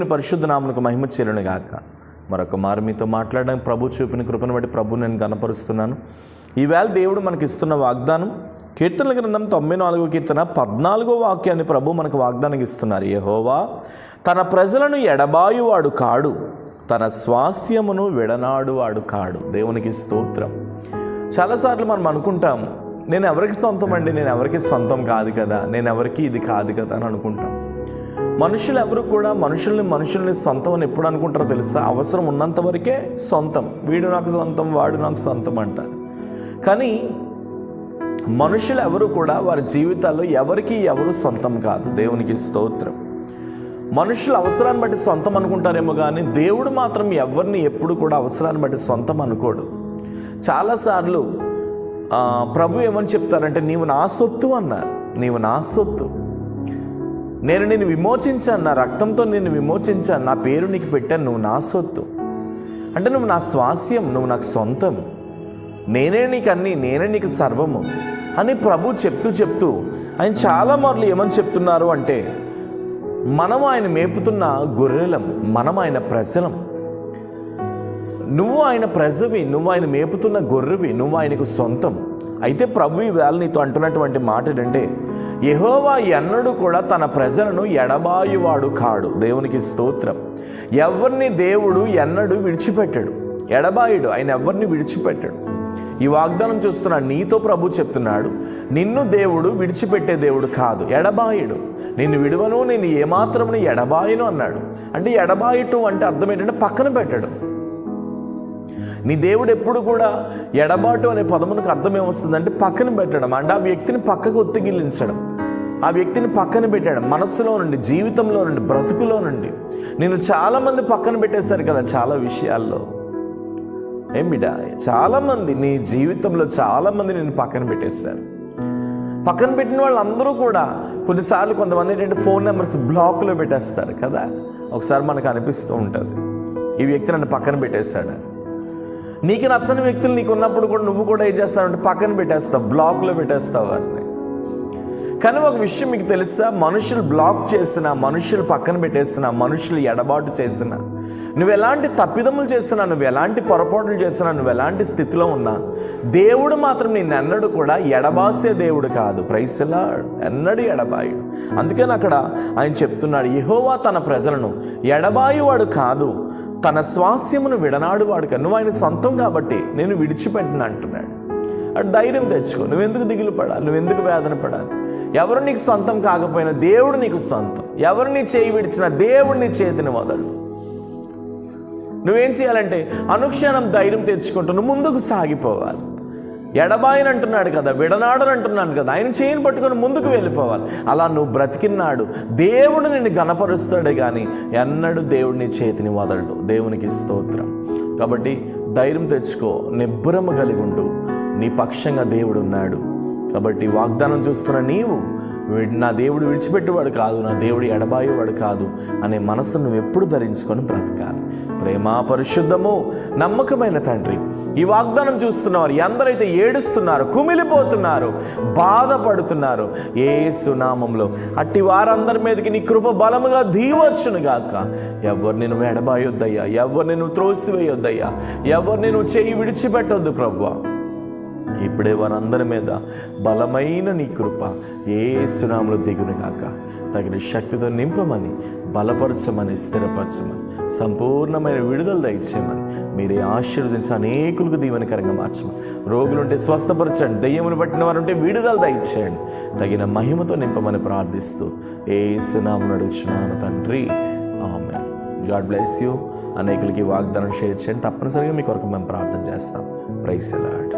దేవుని పరిశుద్ధ నామమునకు మహిమ చెల్లును గాక. మరొక మారు మీతో మాట్లాడడానికి ప్రభు చూపిన కృపను బట్టి ప్రభు నేను గణపరుస్తున్నాను. ఈవేళ దేవుడు మనకి ఇస్తున్న వాగ్దానం కీర్తనల గ్రంథం 94వ కీర్తన 14వ వాక్యాన్ని ప్రభు మనకు వాగ్దానం ఇస్తున్నారు. యెహోవా తన ప్రజలను ఎడబాయువాడు కాడు, తన స్వాస్థ్యమును విడనాడువాడు కాడు. దేవునికి స్తోత్రం. చాలాసార్లు మనం అనుకుంటాం, నేను ఎవరికి సొంతం అండి, నేను ఎవరికి సొంతం కాదు కదా, నేను ఎవరికి ఇది కాదు కదా అని అనుకుంటాం. మనుషులు ఎవరు కూడా మనుషుల్ని సొంతం అని ఎప్పుడు అనుకుంటారో తెలుసా? అవసరం ఉన్నంత వరకే సొంతం. వీడు నాకు సొంతం, వాడు నాకు సొంతం అంటారు. కానీ మనుషులు ఎవరు కూడా వారి జీవితాల్లో ఎవరికి ఎవరు సొంతం కాదు. దేవునికి స్తోత్రం. మనుషులు అవసరాన్ని బట్టి సొంతం అనుకుంటారేమో కానీ దేవుడు మాత్రం ఎవరిని ఎప్పుడు కూడా అవసరాన్ని బట్టి సొంతం అనుకోడు. చాలాసార్లు ప్రభు ఏమని చెప్తారంటే, నీవు నా సొత్తు అన్నారు. నీవు నా సొత్తు, నేను నిన్ను విమోచించాను, నా రక్తంతో నిన్ను విమోచించాను, నా పేరు నీకు పెట్టాను, నువ్వు నా సొత్తు. అంటే నువ్వు నా స్వాస్యం, నువ్వు నాకు సొంతం, నేనే నీకు అన్నీ, నేనే నీకు సర్వము అని ప్రభు చెప్తూ ఆయన చాలా మార్లు ఏమని చెప్తున్నారు అంటే, మనం ఆయన మేపుతున్న గొర్రెలం, మనం ఆయన ప్రజలం. నువ్వు ఆయన ప్రజవి, నువ్వు ఆయన మేపుతున్న గొర్రెవి, నువ్వు ఆయనకు సొంతం. అయితే ప్రభు ఈవేళ నీతో అంటున్నటువంటి మాట ఏంటంటే, యెహోవా ఎన్నడూ కూడా తన ప్రజలను ఎడబాయువాడు కాడు. దేవునికి స్తోత్రం. ఎవరిని దేవుడు ఎన్నడూ విడిచిపెట్టాడు, ఎడబాయుడు. ఆయన ఎవరిని విడిచిపెట్టాడు. ఈ వాగ్దానం చూస్తున్నాడు, నీతో ప్రభు చెప్తున్నాడు, నిన్ను దేవుడు విడిచిపెట్టే దేవుడు కాదు, ఎడబాయుడు. నిన్ను విడువను, నేను ఏమాత్రం ఎడబాయును అన్నాడు. అంటే ఎడబాయుటం అంటే అర్థం ఏంటంటే పక్కన పెట్టడం. నీ దేవుడు ఎప్పుడు కూడా ఎడబాటు అనే పదమునకు అర్థం ఏమొస్తుందంటే పక్కన పెట్టడం. అంటే ఆ వ్యక్తిని పక్కకు ఒత్తిగిలించడం, ఆ వ్యక్తిని పక్కన పెట్టడం. మనస్సులో నుండి, జీవితంలో నుండి, బ్రతుకులో నుండి. నేను చాలామంది పక్కన పెట్టేశారు కదా చాలా విషయాల్లో. ఏం బిడ్డ, చాలామంది నీ జీవితంలో చాలామంది నేను పక్కన పెట్టేశారు. పక్కన పెట్టిన వాళ్ళందరూ కూడా కొన్నిసార్లు కొంతమంది ఏంటంటే ఫోన్ నెంబర్స్ బ్లాక్లో పెట్టేస్తారు కదా. ఒకసారి మనకు అనిపిస్తూ ఉంటుంది, ఈ వ్యక్తి నన్ను పక్కన పెట్టేశాడు. నీకు నచ్చని వ్యక్తులు నీకు ఉన్నప్పుడు కూడా నువ్వు కూడా ఏం చేస్తావంటే పక్కన పెట్టేస్తావు, బ్లాక్లో పెట్టేస్తావు వారిని. కానీ ఒక విషయం మీకు తెలుసా? మనుషులు బ్లాక్ చేసినా, మనుషులు పక్కన పెట్టేసినా, మనుషులు ఎడబాటు చేసినా, నువ్వు ఎలాంటి తప్పిదములు చేసినా, నువ్వు ఎలాంటి పొరపాట్లు చేసినా, నువ్వు ఎలాంటి స్థితిలో ఉన్నా, దేవుడు మాత్రం నిన్నెన్నడూ కూడా ఎడబాసే దేవుడు కాదు. Praise the lord. ఎన్నడూ ఎడబాయుడు. అందుకని అక్కడ ఆయన చెప్తున్నాడు, యెహోవా తన ప్రజలను ఎడబాయువాడు కాదు, తన స్వాస్యమును విడనాడువాడు కాదు. నువ్వు ఆయన సొంతం కాబట్టి నేను విడిచిపెట్టిన అంటున్నాడు. అటు ధైర్యం తెచ్చుకో. నువ్వెందుకు దిగులు పడాలి, నువ్వెందుకు వేదన పడాలి? ఎవరు నీకు సొంతం కాకపోయినా దేవుడు నీకు సొంతం. ఎవరు నీ చేయి విడిచినా దేవుడు నీ చేతిని వదలడు. నువ్వేం చేయాలంటే అనుక్షణం ధైర్యం తెచ్చుకుంటూ నువ్వు ముందుకు సాగిపోవాలి. ఎడబాయని అంటున్నాడు కదా, విడనాడని అంటున్నాడు కదా, ఆయన చేయిని పట్టుకొని ముందుకు వెళ్ళిపోవాలి. అలా నువ్వు బ్రతికినాడు దేవుడు నిన్ను గణపరుస్తాడే కానీ ఎన్నడూ దేవుడిని చేతిని వదలడు. దేవునికి స్తోత్రం. కాబట్టి ధైర్యం తెచ్చుకో, నిబ్బరము కలిగి ఉండు. నీ పక్షంగా దేవుడు ఉన్నాడు. కాబట్టి వాగ్దానం చూస్తున్న నీవు, నా దేవుడు విడిచిపెట్టేవాడు కాదు, నా దేవుడు ఎడబాయేవాడు కాదు అనే మనస్సు నువ్వు ఎప్పుడు ధరించుకొని బ్రతకాలి. ప్రేమ, పరిశుద్ధము, నమ్మకమైన తండ్రి, ఈ వాగ్దానం చూస్తున్నవారు ఎందరైతే ఏడుస్తున్నారు, కుమిలిపోతున్నారు, బాధపడుతున్నారు, యేసు నామములో అట్టి వారందరి మీదకి నీ కృప బలముగా దీవచ్చును గాక. ఎవరిని నువ్వు ఎడబాయొద్దయ్యా, ఎవరిని నువ్వు త్రోసివేయొద్దయ్యా, ఎవరిని నువ్వు చేయి విడిచిపెట్టొద్దు ప్రభువా. ఇప్పుడే వారందరి మీద బలమైన నీ కృప యేసు నామములో దిగునుగాక. తగిన శక్తితో నింపమని, బలపరచమని, స్థిరపరచమని, సంపూర్ణమైన విడుదల దయచేయమని, మీరే ఆశీర్వదించి అనేకులకు దీవెనకరంగా మార్చమని, రోగులుంటే స్వస్థపరచండి, దెయ్యములు పట్టిన వారు ఉంటే విడుదల దయచేయండి, తగిన మహిమతో నింపమని ప్రార్థిస్తూ యేసు నామమున అడుగుచున్నాను తండ్రి, ఆమేన్. God bless you. అనేకులకి వాగ్దానం షేర్ చేయండి. తప్పనిసరిగా మీ కొరకు మేము ప్రార్థన చేస్తాం. Praise the lord.